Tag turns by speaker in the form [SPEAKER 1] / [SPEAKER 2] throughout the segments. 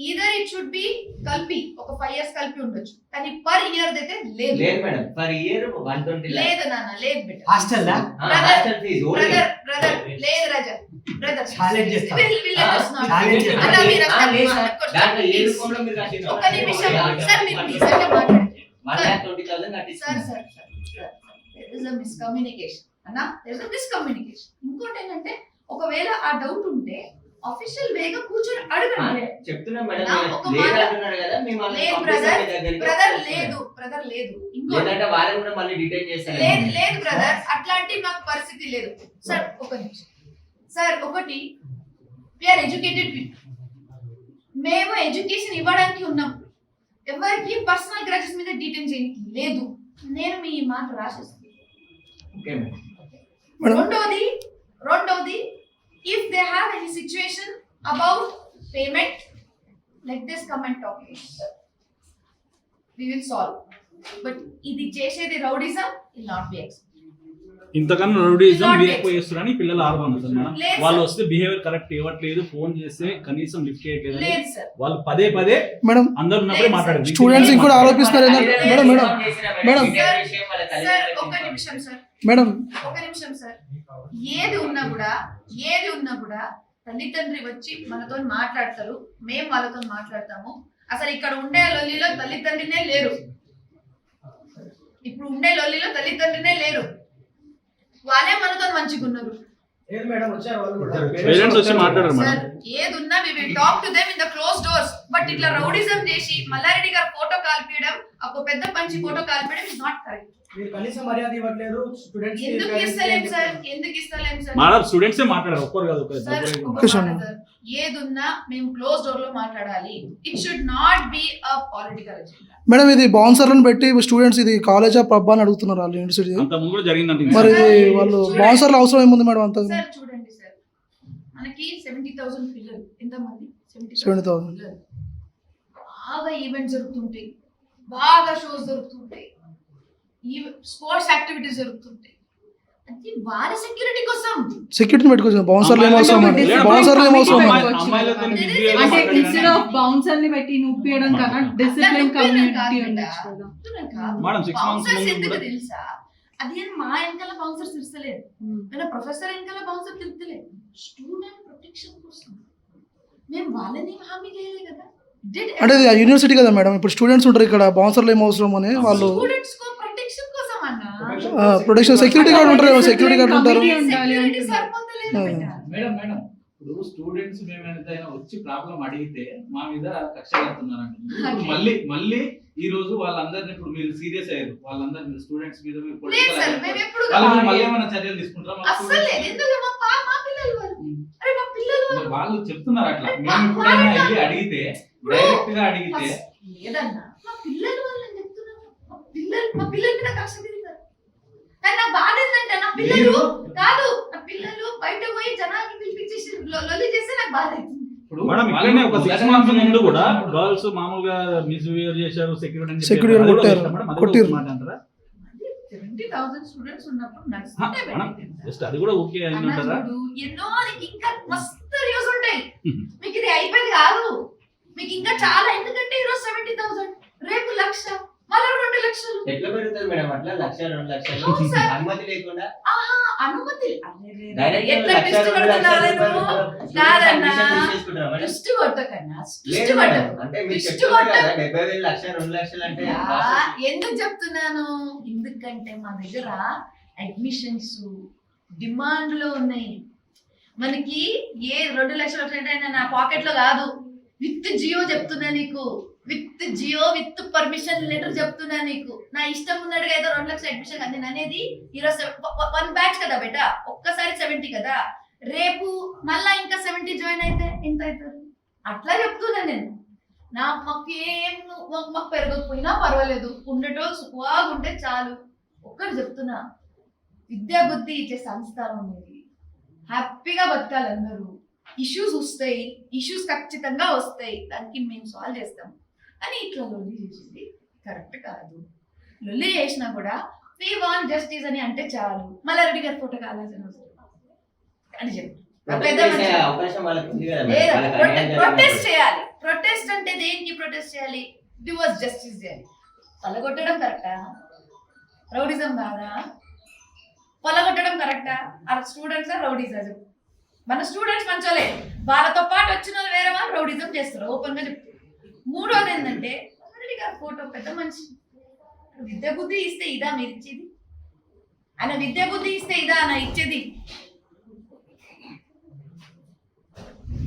[SPEAKER 1] Either it should be కలిపి ఒక 5 years కలిపి ఉండొచ్చు, కానీ పర్ ఇయర్ అయితే లేదు.
[SPEAKER 2] లేదు మేడం, పర్ ఇయర్ 120
[SPEAKER 1] లేదు నాన్న, లేదు బిడ్డ.
[SPEAKER 3] హాస్టల్ దా
[SPEAKER 2] హాస్టల్ ఫీజు
[SPEAKER 1] బ్రదర్ లేదు రాజా, బ్రదర్
[SPEAKER 3] ఛాలెంజ్ చేస్తా.
[SPEAKER 1] ఛాలెంజ్ చేస్తా.
[SPEAKER 2] దాంట్లో ఏ రూపంలో మీరు కట్టినారు?
[SPEAKER 1] ఒక నిమిషం సార్, మీరు ప్లీజ్ అట్లా మాట్లాడండి.
[SPEAKER 2] 1,20,000 కట్టించారు.
[SPEAKER 1] Sir there is a miscommunication అన్నా, there is a miscommunication. ఇంకోటి ఏంటంటే ఒకవేళ ఆ డౌట్ ఉంటే ఆఫీషియల్ వేగా కూర్చొని అడగండి.
[SPEAKER 2] చెప్తున్నా మేడం,
[SPEAKER 1] ఒక
[SPEAKER 2] లేదు
[SPEAKER 1] మాట
[SPEAKER 2] అంటున్నారు కదా, మేము
[SPEAKER 1] లేదు బ్రదర్ లేదు, ఇంకోటి
[SPEAKER 2] లేదంటే వాళ్ళని కూడా మళ్ళీ డిటైన్ చేస్తారు.
[SPEAKER 1] లేదు బ్రదర్, అట్లాంటి మాకు పరిస్థితి లేదు సార్. ఒక నిమిషం సార్, ఒకటి వీఆర్ ఎడ్యుకేటెడ్ పీపుల్, మేము ఎడ్యుకేషన్ ఇవ్వడానికి ఉన్నాం, ఎవరికి పర్సనల్ గ్రాడ్యుయేట్స్ మీద డిటైన్ చేయడానికి లేదు. నేను మీ మాట రాసేస్తాను.
[SPEAKER 2] Okay madam.
[SPEAKER 1] రెండోది if they have any situation about payment, let this come and talk to us. We will solve. But ఇది చేసేది rowdyism will not be accepted.
[SPEAKER 4] ఇంతకన్నా రౌడీజం ఎక్కువ చేస్తున్నారని పిల్లలు ఆర్వన్నారు మేడం.
[SPEAKER 1] లేదు
[SPEAKER 4] వాళ్ళు వస్తే బిహేవియర్ కరెక్ట్ ఇవ్వట్లేదు, ఫోన్ చేస్తే కనీసం లిఫ్ట్ చేయట్లేదు.
[SPEAKER 1] లేదు సార్,
[SPEAKER 4] వాళ్ళు పదే
[SPEAKER 5] మేడం
[SPEAKER 4] అందరు ఉన్నప్పుడే మాట్లాడారు.
[SPEAKER 5] స్టూడెంట్స్ కూడా ఆరోపిస్తున్నారు ఏంటంటే మేడం
[SPEAKER 1] సార్ ఒక నిమిషం సార్, ఒక నిమిషం సార్, ఏది ఉన్నా కూడా తల్లిదండ్రి వచ్చి మనతో మాట్లాడతారు, మేము వాళ్ళతో మాట్లాడతాము. అసలు ఇక్కడ ఉండే లొల్లిలో తల్లిదండ్రినే లేరు, ఇప్పుడు ఉండే లొల్లిలో తల్లిదండ్రినే లేరు, వాళ్ళే మనతో మంచిగా ఉన్నారు.
[SPEAKER 4] పేరెంట్స్ వచ్చి మాట్లాడారు మేడం.
[SPEAKER 1] సార్ ఏది ఉన్నా we will talk to them in the closed doors. But ఇట్లా రౌడిజం చేసి మల్లారెడ్డి గారు ఫోటో కాల్పియడం, ఒక పెద్ద పంచి ఫోటో కాల్పియడం ఇస్ నాట్ కరెక్ట్.
[SPEAKER 3] మీరు కనీసం మర్యాద ఇవ్వట్లేదు స్టూడెంట్స్.
[SPEAKER 1] ఎందుకు ఇస్తలేం సార్?
[SPEAKER 4] మేడం స్టూడెంట్స్ మాట్లాడారు, ఒక్కరు కాదు.
[SPEAKER 1] ఏదున్నా మేము క్లోజ్ డోర్ లో మాట్లాడాలి. It should not be a political agenda.
[SPEAKER 5] Madam ఇది బౌన్సర్లను పెట్టి స్టూడెంట్స్ ఇది కాలేజా పబ్ అని అడుగుతున్నారు వాళ్ళు యూనివర్సిటీ.
[SPEAKER 4] అంత ముందు కూడా జరిగిందంటే
[SPEAKER 5] మరి వాళ్ళు బౌన్సర్ల అవసరం ఏముంది మేడం? అంత
[SPEAKER 1] సార్ చూడండి సార్, మనకి 70,000 పిల్లలు, ఎంతమంది?
[SPEAKER 5] 70,000
[SPEAKER 1] పిల్లలు. బాగా ఈవెంట్స్ జరుగుతుంటాయి, బాగా షోస్ జరుగుతుంటాయి, స్పోర్ట్స్ యాక్టివిటీస్ జరుగుతుంటాయి. అది వారి సెక్యూరిటీ కోసం
[SPEAKER 5] సెక్యూరిటీ పెట్టుకోవచ్చు. బౌన్సర్లు ఏమవసరం అండి? బౌన్సర్లు ఏమవసరం అండి?
[SPEAKER 6] అంటే ఇన్స్టెడ్ ఆఫ్ బౌన్సర్ ని పెట్టి నూపియడం కన్నా డిసిప్లిన్ కమ్యూనిటీ ఉండొచ్చు కదా
[SPEAKER 4] మేడం. 6 months
[SPEAKER 1] ఎందుకు తెలుసా? అది మా వెనకాల బౌన్సర్ తిరగలేదు, మన ప్రొఫెసర్ వెనకాల బౌన్సర్ తిరగలేదు. స్టూడెంట్ ప్రొటెక్షన్ కోసం మేము వాళ్ళని హామీ చేయలేదు కదా.
[SPEAKER 5] అంటే యూనివర్సిటీ కదా మేడం, ఇప్పుడు స్టూడెంట్స్ ఉంటారు ఇక్కడ, బౌన్సర్లు ఏమవసరం అని వాళ్ళు
[SPEAKER 1] స్టూడెంట్స్ కో ప్రొటెక్షన్ కోసం అన్న
[SPEAKER 5] ప్రొటెక్షన్ సెక్యూరిటీ గార్డ్ ఉంటారు, సెక్యూరిటీ గార్డ్ ఉంటారు.
[SPEAKER 7] మేడం ఇప్పుడు స్టూడెంట్స్ మేము ఎంతైనా వచ్చి ప్రాబ్లం అడిగితే మా మీద కక్ష కడుతున్నారంట. మళ్ళీ ఈ రోజు వాళ్ళందరినీ ఇప్పుడు మీరు సీరియస్ అయ్యారు, వాళ్ళందరి స్టూడెంట్స్ మీద మళ్ళీ ఏమైనా చర్యలు తీసుకుంటారా? వాళ్ళు చెప్తున్నారు అట్లా. మేము ఎప్పుడైనా వెళ్ళి అడిగితే, డైరెక్ట్ గా అడిగితే
[SPEAKER 1] లేదన్నా, మా పిల్లలు వాళ్ళని చెప్తున్నారు, మా పిల్లల మీద కక్ష తిరుగుతారు. కానీ నా బాధ ఏంటంటే నా పిల్లలు బయట పోయి జనాన్ని పిలిపించేసి లొల్లి చేస్తే నాకు బాధ అవుతుంది.
[SPEAKER 4] మేడం ఇక్కడనే ఒక 6 months ముందు కూడా గర్ల్స్ మామూలుగా మిస్బిహేవ్ చేశారు, సెక్యూరిటీ
[SPEAKER 1] మాట్లాడతారా? 70,000 స్టూడెంట్స్ ఉన్నప్పుడు
[SPEAKER 4] జస్ట్ అది కూడా ఓకే అంటారా?
[SPEAKER 1] ఎన్నో ఇంకా మస్తు రివ్యూస్ ఉంటాయి. మీకు ఇది అయిపోయింది కాదు, మీకు ఇంకా చాలా. ఎందుకంటే ఈరోజు 70,000, రేపు 1,00,000, మళ్ళీ 2 లక్షలు.
[SPEAKER 2] ఎట్లా పెరుగుతుంది మేడం అట్లా? 1,00,000 2 లక్షలు అనుమతి లేకుండా?
[SPEAKER 1] అనుమతి
[SPEAKER 2] డైరెక్ట్
[SPEAKER 1] దృష్టి కొట్టకన్నా
[SPEAKER 2] అంటే మీరు చెప్తున్నారు కదా 70,000 1,00,000 2 లక్షలు అంటే
[SPEAKER 1] ఎందుకు చెప్తున్నాను? ఎందుకంటే మా దగ్గర అడ్మిషన్స్ డిమాండ్ లో ఉన్నాయి. మనకి ఏ 2 లక్షలు వచ్చినట్టయినా నా పాకెట్ లో కాదు, విత్ జియో చెప్తున్నా నీకు, with GO with permission letter చెప్తున్నా నీకు. నా ఇష్టం ఉన్నట్టుగా ఏదో 2 లక్షల అడ్మిషన్ అంది అనేది ఈరోజు 1 బ్యాచ్ కదా బేటా, ఒక్కసారి 70 కదా, రేపు మళ్ళా ఇంకా 70 జాయిన్ అయితే ఎంత అవుతారు? అట్లా చెప్తున్నా నేను. మాకు పెరగకపోయినా పర్వాలేదు, ఉండటో సుఖంగా ఉంటే చాలు. ఒక్కటి చెప్తున్నా, విద్యా బుద్ధి ఇచ్చే సంస్థానం ఇది. హ్యాపీగా బతకాలి అందరూ. ఇష్యూస్ వస్తాయి, ఇష్యూస్ ఖచ్చితంగా వస్తాయి, దానికి మేము సాల్వ్ చేస్తాం. అని ఇట్లా లొల్లి చేసింది కరెక్ట్ కాదు. లొల్లి చేసినా కూడా we want justice అని అంటే చాలు. మల్లారెడ్డి గారి ఫోటో కావాల్సిన అని చెప్పి ప్రొటెస్ట్ చేయాలి. ప్రొటెస్ట్ అంటే దేనికి ప్రొటెస్ట్ చేయాలి? డివోర్స్ జస్టిస్ చేయాలి. పలగొట్టడం కరెక్టా? రౌడిజం కాదా? పలగొట్టడం కరెక్టా? ఆ స్టూడెంట్స్ రౌడిజం. మన స్టూడెంట్స్ మంచోలే, వాళ్ళతో పాటు వచ్చిన వాళ్ళు వేరే వాళ్ళు రౌడిజం చేస్తారు, ఓపెన్ గా చెప్తారు. మూడోది ఏంటంటే ఫోటో పెద్ద మనిషి విద్య బుద్ధి ఇస్తే ఇదా మీరు ఇచ్చేది? ఆయన విద్య బుద్ధి ఇస్తే ఇదా అన్న ఇచ్చేది?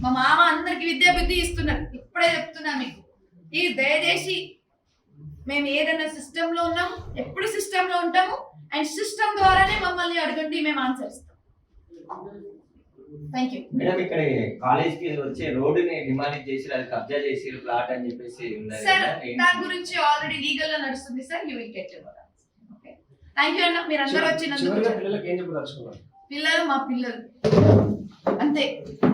[SPEAKER 1] మా మామ అందరికి విద్యా బుద్ధి ఇస్తున్నారు. ఇప్పుడే చెప్తున్నా మీకు, ఈ దయచేసి మేము ఏదైనా సిస్టమ్ లో ఉన్నాము, ఎప్పుడు సిస్టమ్ లో ఉంటాము, అండ్ సిస్టమ్ ద్వారానే మమ్మల్ని అడగండి, మేము ఆన్సర్ ఇస్తాం. Thank you
[SPEAKER 2] madam. ఇక్కడ కాలేజ్ కి వచ్చే రోడ్డుని డిమాలిష్ చేసి అది కబ్జా చేసి ప్లాట్ అని చెప్పేసి ఉన్నది
[SPEAKER 1] సార్.
[SPEAKER 2] కదా, ఏంటి?
[SPEAKER 1] దాని గురించి ఆల్రెడీ లీగల్ గా నడుస్తుంది sir. You will get your answer. Okay, thank you అన్న, మీరు అందరూ వచ్చినందుకు.
[SPEAKER 3] చివరిగా పిల్లలకి ఏం చెప్పదలుచుకున్నారు?
[SPEAKER 1] పిల్లలు మా పిల్లలు అంతే,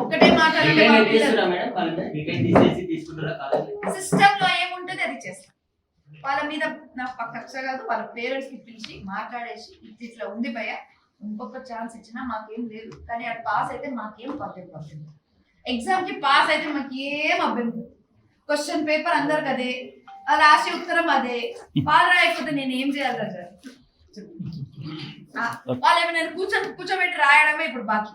[SPEAKER 1] ఒకటే మాట్లాడండి.
[SPEAKER 2] రిటైన్ చేస్తున్నా మేడం, వాళ్ళని రిటైన్ తీసేసి తీసుకుంటారా కాలేజ్?
[SPEAKER 1] సిస్టమ్ లో ఏముంటుంది అది చేస్తాం. వాళ్ళ మీద నాకు కక్ష కాదు, వాళ్ళ పేరెంట్స్ కి పిలిచి మాట్లాడేసి ఇట్లా ఉంది భయ, ఇంకొక ఛాన్స్ ఇచ్చినా మాకేం లేదు, కానీ అది పాస్ అయితే మాకేం పర్లేదు. ఎగ్జామ్ కి పాస్ అయితే మాకేం అభ్యంతరం. క్వశ్చన్ పేపర్ అందరికి అదే, రాసి ఉత్తరం అదే, పాలు రాయకపోతే నేను ఏం చేయాలి రాజా? వాళ్ళు ఏమైనా కూర్చోబెట్టి రాయడమే ఇప్పుడు బాకీ.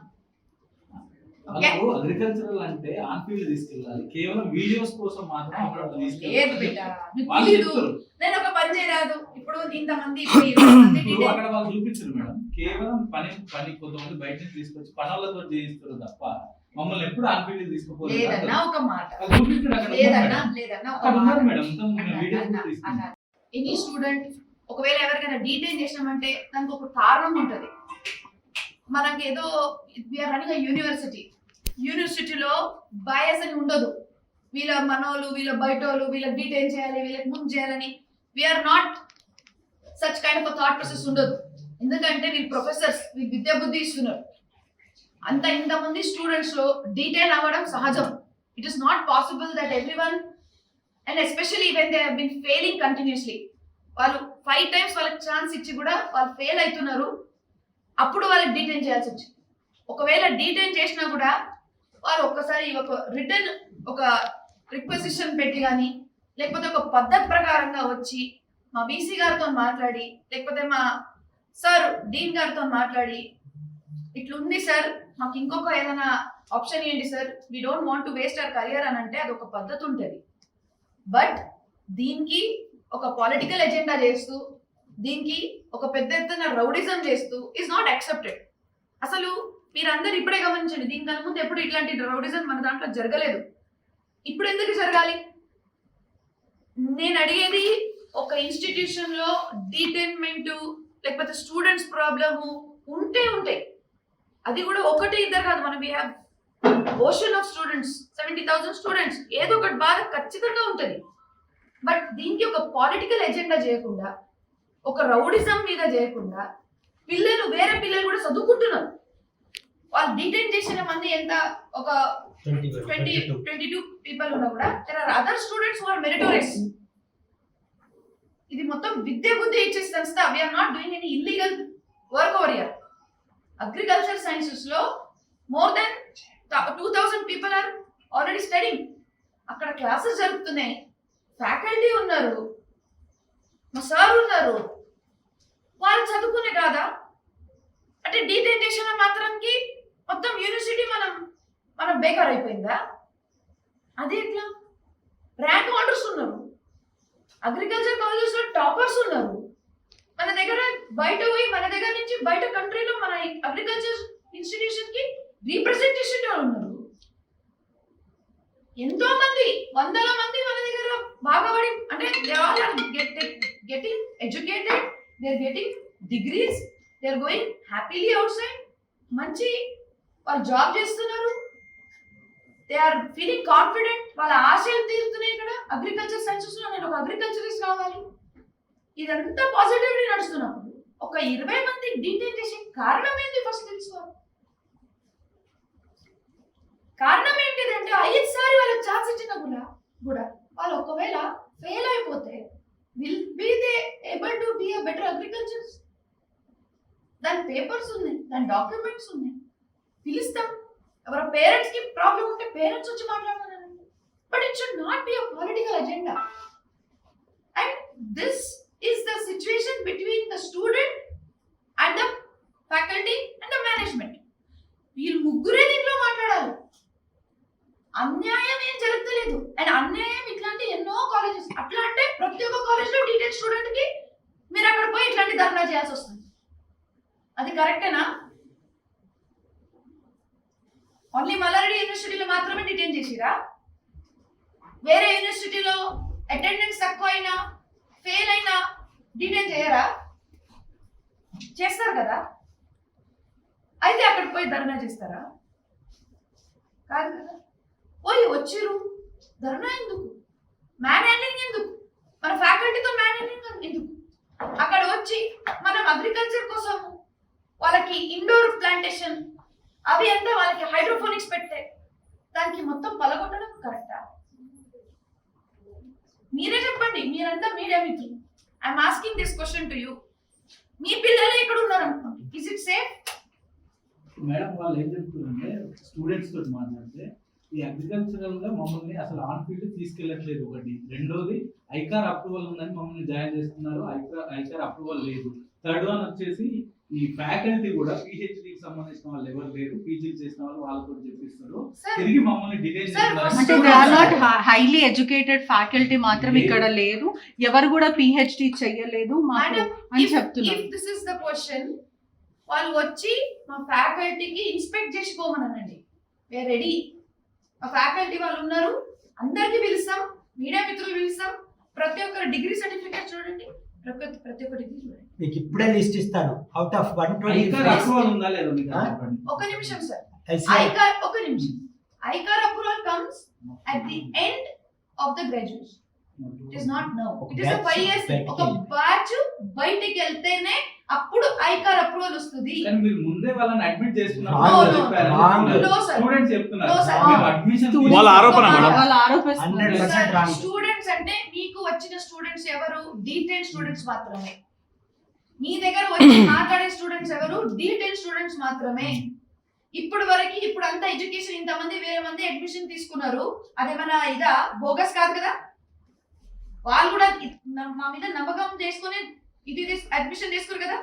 [SPEAKER 1] ఓకే,
[SPEAKER 7] వాళ్ళకు అగ్రికల్చరల్ అంటే ఆన్ ఫీల్డ్ తీసుకెళ్ళాలి, కేవలం వీడియోస్ కోసం మాత్రం అప్పుడప్పుడు
[SPEAKER 1] ఏది
[SPEAKER 7] తీసుకెళ్ళాలి.
[SPEAKER 1] బిడ్డ మీకు
[SPEAKER 7] వాళ్ళు
[SPEAKER 1] తెలీదు.
[SPEAKER 7] చెప్తారు.
[SPEAKER 1] నేను ఒక పని చేయరాదు, ఇప్పుడు ఇంతమంది ఇప్పుడు 20 మంది
[SPEAKER 7] ఇప్పుడు
[SPEAKER 1] detail-
[SPEAKER 7] అక్కడ వాళ్ళు చూపించారు మేడం, కేవలం పని కొంతమంది బయట నుంచి తీసుకొచ్చి పనులతో చేయిస్తారు తప్ప మమ్మల్ని ఎప్పుడు ఆన్ ఫీల్డ్ తీసుకుపోలేదు.
[SPEAKER 1] లేదన్నా ఒక మాట,
[SPEAKER 7] వాళ్ళు చూపించారు అక్కడ
[SPEAKER 1] లేదన్నా
[SPEAKER 7] ఉన్నారు
[SPEAKER 1] లేదన్నా ఒక
[SPEAKER 7] అక్కడ
[SPEAKER 1] మాట.
[SPEAKER 7] ఉన్నారు మేడం, మొత్తం మేము వీడియోస్ కూడా తీసుకున్నాం.
[SPEAKER 1] ఎనీ స్టూడెంట్ ఒకవేళ ఎవరికైనా డీటెయిన్ చేసినామంటే దానికి ఒక కారణం ఉంటది. మనకి ఏదో వీఆర్ రన్నింగ్ యూనివర్సిటీలో బయాస్ అని ఉండదు. వీళ్ళ మనోళ్ళు, వీళ్ళ బయటోళ్ళు, వీళ్ళకి డీటెయిన్ చేయాలి, వీళ్ళకి ముందు చేయాలని we are not such kind of thought process ఉండదు. ఎందుకంటే వీళ్ళు ప్రొఫెసర్స్, వీళ్ళు విద్యా బుద్ధి ఇస్తున్నారు. ఇంతమంది స్టూడెంట్స్ లో డీటెయిన్ అవ్వడం సహజం. It is not possible that everyone, and especially when they have been failing continuously. వాళ్ళు 5 times వాళ్ళకి ఛాన్స్ ఇచ్చి కూడా వాళ్ళు ఫెయిల్ అవుతున్నారు, అప్పుడు వాళ్ళకి డీటెయిన్ చేయాల్సి వచ్చింది. ఒకవేళ డీటెయిన్ చేసినా కూడా వాళ్ళు ఒక్కసారి ఒక రిటర్న్ ఒక రిక్వెసిషన్ పెట్టి కానీ, లేకపోతే ఒక పద్ధతి ప్రకారంగా వచ్చి మా బీసీ గారితో మాట్లాడి, లేకపోతే మా సార్ డీన్ గారితో మాట్లాడి, ఇట్లుంది సార్, మాకు ఇంకొక ఏదైనా ఆప్షన్ ఏంటి sir, we don't want to waste our career అని అంటే అది ఒక పద్ధతి ఉంటుంది. బట్ దీనికి ఒక పొలిటికల్ ఎజెండా చేస్తూ, దీనికి ఒక పెద్ద ఎత్తున రౌడిజం చేస్తూ ఈజ్ నాట్ యాక్సెప్టెడ్. అసలు మీరందరూ ఇప్పుడే గమనించండి, దీనికన్నా ముందు ఎప్పుడు ఇట్లాంటి రౌడిజం మన దాంట్లో జరగలేదు. ఇప్పుడు ఎందుకు జరగాలి? నేను అడిగేది, ఒక ఇన్స్టిట్యూషన్ లో డీటైన్మెంట్ లేకపోతే స్టూడెంట్స్ ప్రాబ్లము ఉంటాయి. అది కూడా ఒకటి ఇద్దరు కాదు, మనం we have ocean of students, 70,000 students, ఏదో ఒకటి బాధ ఖచ్చితంగా ఉంటుంది. బట్ దీనికి ఒక పొలిటికల్ ఎజెండా చేయకుండా, ఒక రౌడిజం మీద చేయకుండా, వేరే పిల్లలు కూడా చదువుకుంటున్నారు. వాళ్ళు డీటైన్ చేసిన మంది ఎంత, ఒక 22 people ఉన్నా కూడా there are other students who are meritorious. ఇది మొత్తం విద్య బుద్ధి ఇచ్చే సంస్థ. We're not doing any illegal work over here. Agriculture sciences లో more than 2,000 people are already studying. అక్కడ క్లాసెస్ జరుగుతున్నాయి, ఫ్యాకల్టీ ఉన్నారు, మా సార్ ఉన్నారు, వాళ్ళు చదువుకునే కాదా? అంటే డీటెయిన్ చేసిన మాత్రానికి మొత్తం యూనివర్సిటీ మనం బేకార్ అయిపోయిందా? అదే ఎట్లా? ర్యాంక్ హోల్డర్స్ ఉన్నారు, అగ్రికల్చర్ కాలేజెస్ లో టాపర్స్ ఉన్నారు. మన దగ్గర బయట పోయి, మన దగ్గర నుంచి బయట కంట్రీలో మన అగ్రికల్చర్ ఇన్స్టిట్యూషన్ కి రిప్రజెంటేషన్ ఉన్నారు. ఎంతో మంది, 100 మంది మన దగ్గర బాగా పడి, అంటే they all are getting educated, they are getting degrees, they are going happily outside, మంచి వాళ్ళు జాబ్ చేస్తున్నారు, దే ఆర్ ఫీలింగ్ కాన్ఫిడెంట్, వాళ్ళ ఆశయం తీరుతున్నాయి. ఇక్కడ అగ్రికల్చర్ సైన్సెస్ లో నేను ఒక అగ్రికల్చరిస్ట్ కావాలి, ఇదంతా పాజిటివ్లీ నడుస్తున్నప్పుడు ఒక 20 మంది డీటెయిన్ చేసే కారణం ఏంటి ఫస్ట్ తెలుసుకోవాలి. కారణం ఏంటిదంటే 5 సారి వాళ్ళకి ఛాన్స్ ఇచ్చినా కూడా వాళ్ళు ఒకవేళ ఫెయిల్ అయిపోతే will be they able to be a better agriculture. దాని పేపర్స్ ఉన్నాయి, దాని డాక్యుమెంట్స్ ఉన్నాయి, పిలుస్తాం. ఎవరో పేరెంట్స్ కి ప్రాబ్లం ఉంటే పేరెంట్స్ వచ్చి మాట్లాడాలండి. but it should not be a political agenda. And this is the situation between the student and the faculty and the management. వీళ్ళు ముగ్గురే దీంట్లో మాట్లాడాలి. అన్యాయం ఏం జరగలేదు. అండ్ అన్యాయం ఇట్లాంటి ఎన్నో కాలేజెస్ అట్లా అంటే ప్రతి ఒక్క కాలేజ్ లో డీటెయిల్ స్టూడెంట్ కి మీరు అక్కడ పోయి ఇట్లాంటి ధర్నా చేయాల్సి వస్తుంది. అది కరెక్టేనా? ఓన్లీ మల్లారెడ్డి యూనివర్సిటీలో మాత్రమే డిటైన్ చేసిరా? వేరే యూనివర్సిటీలో అటెండెన్స్ తక్కువ అయినా ఫెయిల్ అయినా డిటైన్ చేయరా? చేస్తారు కదా. అయితే అక్కడ పోయి ధర్నా చేస్తారా? కాదు కదా. పోయి వచ్చిరు ధర్నా ఎందుకు? మ్యాన్ హ్యాండ్లింగ్ ఎందుకు? మన ఫ్యాకల్టీతో మ్యాన్ హ్యాండ్లింగ్ ఎందుకు? అక్కడ వచ్చి మనం అగ్రికల్చర్ కోసం వాళ్ళకి ఇండోర్ ప్లాంటేషన్ అవి అంతా వాళ్ళకి హైడ్రోఫోనిక్స్ పెట్టే దానికి మొత్తం పలగొట్టడం కరెక్టా? మీరే చెప్పండి. మీరంతా మీడియా మిత్రులు. I'm asking this question to you. మీ పిల్లలు ఎక్కడ ఉన్నారు అనుకోండి. Is it safe?
[SPEAKER 7] మేడం వాళ్ళు ఏం చెప్తున్నారంటే స్టూడెంట్స్ తోటి మాట్లాడితే ఈ అగ్రికల్చరల్ గా మమ్మల్ని అసలు ఆన్ ఫీల్డ్ తీసుకెళ్లట్లేదు. ఒకటి. రెండోది ఐకార్ అప్రూవల్ ఉందని మమ్మల్ని జాయిన్ చేస్తున్నారు. ఐకార్ అప్రూవల్ లేదు. థర్డ్ వన్ వచ్చేసి ఈ ఫ్యాకల్టీ కూడా పిహెచ్డికి సంబంధించిన వాళ్ళు ఎవరు లేరు. పీజీ చేసిన వాళ్ళు వాళ్ళతో చెప్పిస్తారు. తిరిగి మమ్మల్ని డిటైన్
[SPEAKER 6] అంటే they are not highly educated faculty మాత్రం ఇక్కడ లేదు. ఎవరు కూడా పిహెచ్డి చెయ్యలేదు మాకు అని చెప్తున్నారు.
[SPEAKER 1] This is the question. వాళ్ళు వచ్చి మా ఫ్యాకల్టీకి ఇన్స్పెక్ట్ చేసుకోమనండి. We're ready. మా ఫ్యాకల్టీ వాళ్ళు ఉన్నారు. అందరికి పిలుస్తాం. మీడియా మిత్రులు పిలుస్తాం. ప్రతి ఒక్కరు డిగ్రీ సర్టిఫికేట్ చూడండి. ప్రతి ఒక్క డిగ్రీ చూడండి.
[SPEAKER 8] మీకు ఇప్పుడే లిస్ట్ ఇస్తాను. అవుట్ ఆఫ్ 120
[SPEAKER 7] ఐకార్ అప్రూవల్ ఉందా లేదా మీకు చెప్పండి.
[SPEAKER 1] ఒక నిమిషం సార్. ఐకార్ ఒక నిమిషం. ICAR approval comes at the end of the graduation. It is not now. It is 5 years. ఒక బ్యాచ్ బయటికి వెళ్తేనే అప్పుడు ఐకార్ అప్రూవల్ వస్తుంది.
[SPEAKER 7] కానీ మీరు ముందే వాళ్ళని అడ్మిట్ చేస్తున్నారు. స్టూడెంట్స్ చెప్తున్నారు అడ్మిషన్
[SPEAKER 4] వాళ్ళ ఆరోపణ
[SPEAKER 6] వాళ్ళు ఆరోపిస్తున్నారు.
[SPEAKER 8] 100% రాంగ్.
[SPEAKER 1] స్టూడెంట్స్ అంటే మీకు వచ్చిన స్టూడెంట్స్ ఎవరు? డీటెయిల్ స్టూడెంట్స్ మాత్రమే. మీ దగ్గర వచ్చి మాట్లాడే స్టూడెంట్స్ ఎవరు? డీటెయిల్ స్టూడెంట్స్ మాత్రమే. ఇప్పుడు వరకు ఇప్పుడు అంతా ఎడ్యుకేషన్ ఇంతమంది వేల మంది అడ్మిషన్ తీసుకున్నారు. అదేమన్నా ఇదా బోగస్ కాదు కదా. వాళ్ళు కూడా మా మీద నమ్మకం చేసుకుని ఇది అడ్మిషన్ చేసుకోరు కదా.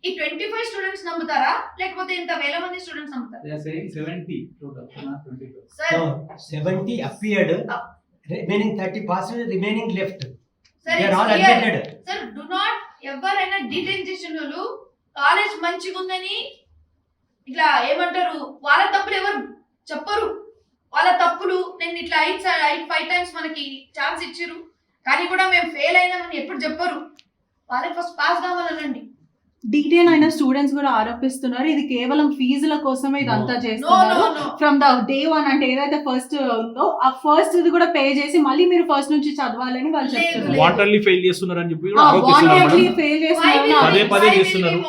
[SPEAKER 1] ఈ 25 స్టూడెంట్స్ నమ్ముతారా లేకపోతే ఇంత వేల మంది స్టూడెంట్స్ నమ్ముతారా?
[SPEAKER 7] They are saying 70 total, not 25.
[SPEAKER 1] Sir
[SPEAKER 8] No, 70 appeared. Remaining 30% remaining left.
[SPEAKER 1] Sir
[SPEAKER 8] They are all admitted.
[SPEAKER 1] Sir do not ఎవరైనా డిటైన్ చేసిన వాళ్ళు కాలేజ్ మంచిగా ఉందని ఇట్లా ఏమంటారు వాళ్ళ తప్పులు ఎవరు చెప్పరు. వాళ్ళ తప్పులు నేను ఇట్లా 5 times మనకి ఛాన్స్ ఇచ్చిరు కానీ కూడా మేము ఫెయిల్ అయినామని ఎప్పుడు చెప్పరు. వాళ్ళకి ఫస్ట్ పాస్ కావాలనండి.
[SPEAKER 6] డీటెయిల్ అయిన స్టూడెంట్స్ కూడా ఆరోపిస్తున్నారు ఇది కేవలం ఫీజుల కోసమే ఇదంతా చేస్తున్నారు. ఫ్రమ్ ద డే 1 అంటే ఏదైతే ఫస్ట్ ఉందో ఆ ఫస్ట్ ఇది కూడా పే చేసి మళ్ళీ మీరు ఫస్ట్ నుంచి చదవాలని వాళ్ళు చెప్తున్నారు.
[SPEAKER 4] వాంటెడ్లీ ఫెయిల్ చేస్తున్నారని చెప్పి కూడా ఆరోపిస్తున్నారు.
[SPEAKER 6] వాంటెడ్లీ ఫెయిల్ చేస్తున్నారు.
[SPEAKER 4] అదే పదే చేస్తున్నారు.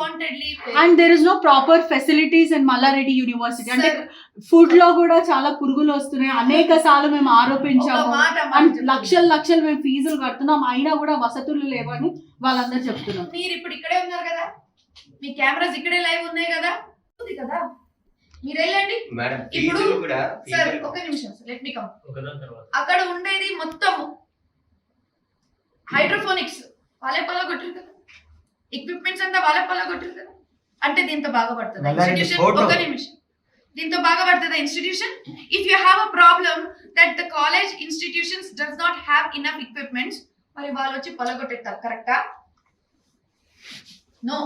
[SPEAKER 6] And there is no proper facilities in Malla Reddy university. అంటే ఫుడ్ లో కూడా చాలా పురుగులు వస్తున్నాయి. అనేక సార్లు మేము ఆరోపించాము. అండ్ లక్షలు మేము ఫీజులు కడుతున్నాం అయినా కూడా వసతులు లేవని వాళ్ళందరూ చెప్తున్నారు.
[SPEAKER 1] మీరు ఇప్పుడు ఇక్కడే ఉన్నారు కదా. మీ కెమెరాస్ ఇక్కడే లైవ్ ఉన్నాయి కదా. ఉంది కదా. మీరు వెళ్ళండి. ఇప్పుడు సార్ ఒక నిమిషం సార్ లెట్ మీ కమ్. అక్కడ ఉండేది మొత్తం హైడ్రోఫోనిక్స్ వాళ్ళే పలగొట్టారు కదా. ఎక్విప్మెంట్స్ అంతా వాళ్ళే పలగొట్టారు కదా. అంటే దీంతో బాగుపడుతుంది ఇన్స్టిట్యూషన్. ఒక నిమిషం. దీంతో బాగుపడుతుంది institution. If you have a problem that the college institutions does not have enough equipments మరి వాళ్ళు వచ్చి పలగొట్టేస్తారు. కరెక్టా? నో.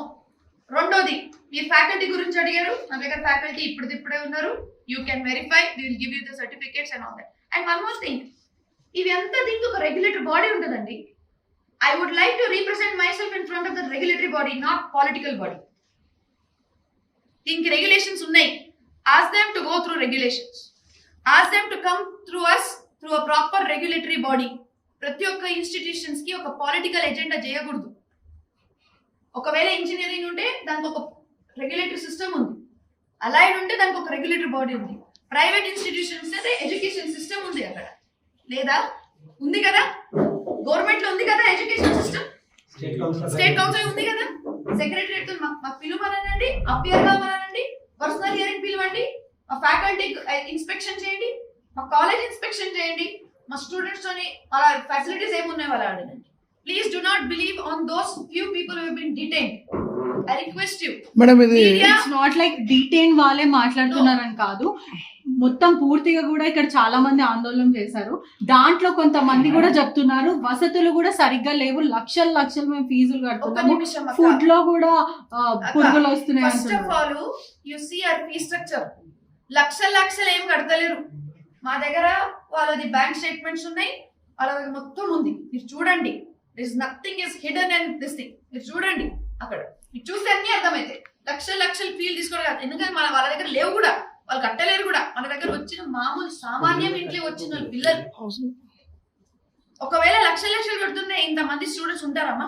[SPEAKER 1] రెండోది మీరు ఫ్యాకల్టీ గురించి అడిగారు. నా దగ్గర ఫ్యాకల్టీ ఇప్పుడే ఉన్నారు. You can verify. We will give you the certificates and all that. And one more thing. ఇవి అంతా దీనికి ఒక రెగ్యులేటరీ బాడీ ఉంటుందండి. I would like to represent my self in front of the regulatory body, not political body. దీనికి regulations ఉన్నాయి. Ask them to go through regulations. Ask them to come through us through a proper regulatory body. ప్రతి ఒక్క institutions కి ఒక political agenda చేయకూడదు. ఒకవేళ engineering ఉంటే దానికి ఒక రెగ్యులేటరీ సిస్టమ్ ఉంది. అలైడ్ ఉంటే దానికి ఒక రెగ్యులేటరీ బాడీ ఉంది. ప్రైవేట్ ఇన్స్టిట్యూషన్స్ అయితే ఎడ్యుకేషన్ సిస్టమ్ ఉంది. అక్కడ లేదా ఉంది కదా. గవర్నమెంట్ లో ఉంది కదా ఎడ్యుకేషన్ సిస్టమ్. స్టేట్ కౌన్సిల్ ఉంది కదా. సెక్రటరియట్ మాకు పిలువమనండి. అపియర్ కావాలనండి. పర్సనల్ హియరింగ్ పిలవండి. మా ఫ్యాకల్టీ ఇన్స్పెక్షన్ చేయండి. మా కాలేజ్ ఇన్స్పెక్షన్ చేయండి. మా స్టూడెంట్స్ తోని వాళ్ళ ఫెసిలిటీస్ ఏమున్నాయి వాళ్ళు అడగండి. Please do not believe on those few people who been detained. I request you.
[SPEAKER 5] Madam ఇది
[SPEAKER 6] ఇట్స్ నాట్ లైక్ డీటెయిన్ వాళ్ళే మాట్లాడుతున్నారని కాదు, మొత్తం పూర్తిగా కూడా ఇక్కడ చాలా మంది ఆందోళన చేశారు. దాంట్లో కొంతమంది కూడా చెప్తున్నారు వసతులు కూడా సరిగ్గా లేవు, లక్షలు లక్షలు మేము ఫీజులు
[SPEAKER 1] ఒక
[SPEAKER 6] కడుతున్నాము,
[SPEAKER 1] నిమిషం అక్క.
[SPEAKER 6] ఫుడ్ లో కూడా పురుగులు వస్తున్నాయి
[SPEAKER 1] ఫస్ట్ ఆఫ్
[SPEAKER 6] అంటున్నారు.
[SPEAKER 1] All you see our fee structure. లక్షలు ఏం కడతలేరు. మా దగ్గర వాళ్ళది బ్యాంక్ స్టేట్మెంట్స్ ఉన్నాయి, వాళ్ళ మొత్తం ఉంది, మీరు చూడండి. Nothing is hidden and this thing. మీరు చూడండి అక్కడ, మీరు చూస్తే అన్ని అర్థమైతే. లక్షలు ఫీల్ తీసుకోవడం కాదు, ఎందుకంటే వాళ్ళ దగ్గర లేవు కూడా, వాళ్ళు కట్టలేరు కూడా. మన దగ్గర వచ్చిన మామూలు సామాన్యం ఇంట్లో వచ్చిన పిల్లలు ఒకవేళ లక్షలు పెడుతుంటే ఇంతమంది స్టూడెంట్స్ ఉంటారమ్మా?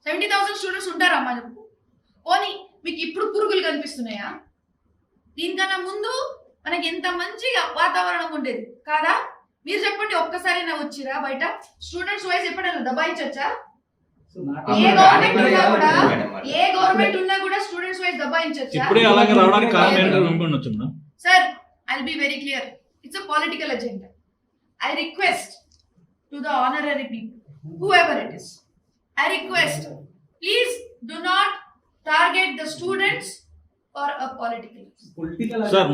[SPEAKER 1] 70,000 స్టూడెంట్స్ ఉంటారమ్మా చెప్పు. పోనీ మీకు ఇప్పుడు పురుగులు కనిపిస్తున్నాయా? దీనికన్నా ముందు మనకి ఎంత మంచి వాతావరణం ఉండేది కాదా? మీరు చెప్పండి, ఒక్కసారి నా వచ్చిరా బయట స్టూడెంట్స్ వైజ్ ఎప్పుడైనా దబాయించొచ్చా? ఏ గవర్నమెంట్ ఉన్నా కూడా స్టూడెంట్స్ వైజ్ దబాయించొచ్చా?
[SPEAKER 4] ఇప్పుడే అలాగే రావడానికి కారణం ఏంటో ఉండొచ్చు madam.
[SPEAKER 1] Sir, I'll be very clear. It's a political agenda. I request to the honorary people, whoever it is, I request, please do not target the students for a political.
[SPEAKER 4] Sir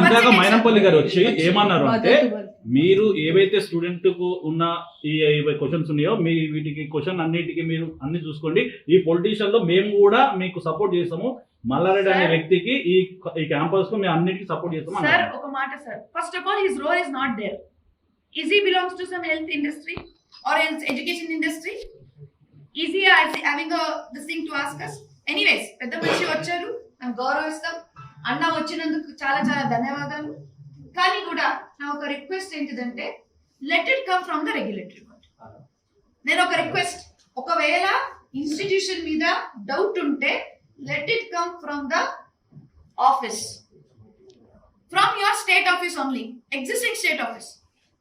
[SPEAKER 4] ఇందాక మైనంపల్లి గారు వచ్చి ఏమన్నారు అంటే, మీరు ఏవైతే student కు ఉన్న ఈ క్వశ్చన్స్ ఉన్నాయో మీ వీటికి క్వశ్చన్ అన్నిటికీ మీరు అన్ని చూసుకోండి, ఈ పొలిటీషియన్ లో మేము కూడా మీకు సపోర్ట్ చేస్తాము, మల్లారెడ్డి అనే వ్యక్తికి ఈ క్యాంపస్ లో మేము అన్నిటికీ సపోర్ట్ చేస్తాము.
[SPEAKER 1] Sir, ఒక మాట sir. First of all, his role is not there. Is he belongs to some health industry or else education industry? Is he having this thing to ask us? Anyways, పెద్ద మనిషి వచ్చారు, మేము గౌరవిస్తాం. అన్న వచ్చినందుకు చాలా చాలా ధన్యవాదాలు. కానీ కూడా నా ఒక రిక్వెస్ట్ ఏంటిదంటే, let it come from the regulatory body. నేను ఒక రిక్వెస్ట్, ఒకవేళ ఇన్స్టిట్యూషన్ మీద డౌట్ ఉంటే let it come from the office, from your state office only, existing state office.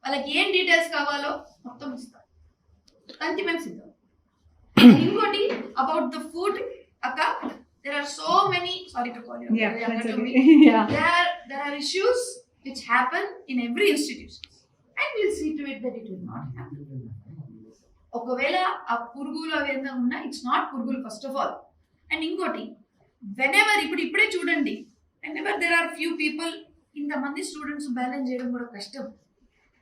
[SPEAKER 1] వాళ్ళకి ఏం డీటెయిల్స్ కావాలో మొత్తం ఇస్తాం, దానికి మేము సిద్ధం. ఇంకోటి అబౌట్ ద ఫుడ్ అక్క, there are so many, sorry to call you,
[SPEAKER 6] Yeah, that's
[SPEAKER 1] to me.
[SPEAKER 6] okay. Yeah.
[SPEAKER 1] There are issues which happen in every institution, and we'll see to it that it will not happen. ఒకవేళ ఆ పురుగులు అవి ఏదైనా ఉన్నా, it's not పురుగులు first of all. And ఇంకోటి, whenever ఇప్పుడే చూడండి, whenever there are few people, ఇంతమంది స్టూడెంట్స్ బ్యాలెన్స్ చేయడం కూడా కష్టం.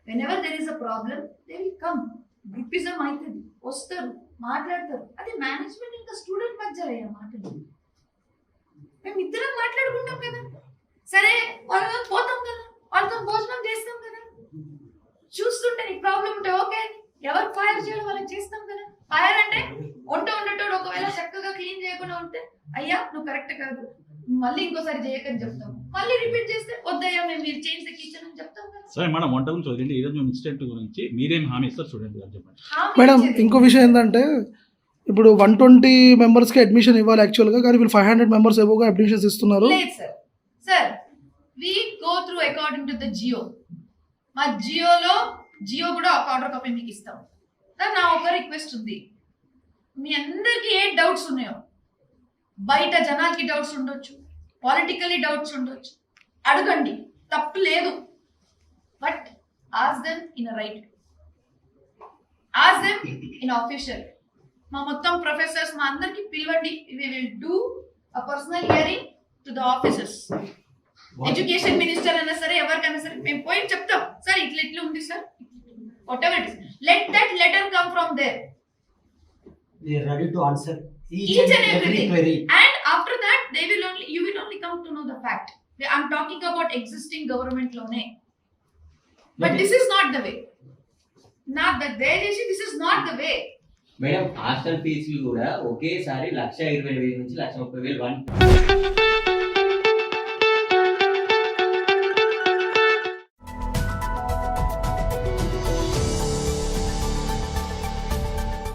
[SPEAKER 1] Whenever there is a problem, they will come. Groupism అవుతుంది, వస్తారు, మాట్లాడతారు. అది మేనేజ్మెంట్ ఇంకా స్టూడెంట్ మధ్యలో అయ్యే మాటలు. మేము ఇద్దరం మాట్లాడుకుంటాం కదా, సరే వాళ్ళతో పోతాం కదా, వాళ్ళతో భోజనం చేస్తాం కదా, చూస్తుంటే నీకు ప్రాబ్లం ఉంటే ఓకే, ఎవరు ఫైర్ చేయడం వాళ్ళకి చేస్తాం కదా. ఫైర్ అంటే ఉండేటోడు ఒకవేళ చక్కగా క్లీన్ చేయకుండా ఉంటే, అయ్యా నువ్వు కరెక్ట్ కాదు, మళ్ళీ ఇంకోసారి చేయకని చెప్తాం. మళ్ళీ రిపీట్ చేస్తే వద్దయ్యా మేము మీరు చేంజ్ ద కిచెన్ అని చెప్తాం కదా.
[SPEAKER 4] సరే మేడం, వంట గురించి వదిలేండి, ఈరోజు మేము ఇన్సిడెంట్ గురించి మీరేం హామీ ఇస్తారు స్టూడెంట్ గారు చెప్పండి.
[SPEAKER 5] మేడం ఇంకో విషయం ఏంటంటే, ఇప్పుడు 120 మెంబర్స్కి అడ్మిషన్ ఇవ్వాలి యాక్చువల్గా, కానీ వీళ్ళు 500 మెంబర్స్ ఏవోగా అడ్మిషన్స్ ఇస్తున్నారు.
[SPEAKER 1] లేదు sir. Sir, we go through according to the GO. మా జియో కూడా ఒక ఆర్డర్ కాపీ మీకు ఇస్తాం. సార్, నా ఒక రిక్వెస్ట్ ఉంది, మీ అందరికీ ఏ డౌట్స్ ఉన్నాయో, బయట జనాలకి డౌట్స్ ఉండొచ్చు, పాలిటికల్లీ డౌట్స్ ఉండొచ్చు, అడగండి, తప్పు లేదు. But ask them in a right, ask them in official. మా మొత్తం ప్రొఫెసర్స్ మా అందరికి పిలవండి, we will do a personal hearing to the officers. Education minister అయినా సరే, ఎవరికైనా సరే మేము పోయి చెప్తాం, సార్ ఇట్లా ఉంది sir, whatever it is, let that letter come from there.
[SPEAKER 8] We are ready to answer
[SPEAKER 1] each and
[SPEAKER 8] every
[SPEAKER 1] everything.
[SPEAKER 8] query.
[SPEAKER 1] And after that, you will only come to know the fact. I'm talking about existing government lone. But this is not the way. Not that this is not the way.
[SPEAKER 2] Madam hostel ఫీజులు కూడా ఒకేసారి 1,20,000 నుంచి 1,30,000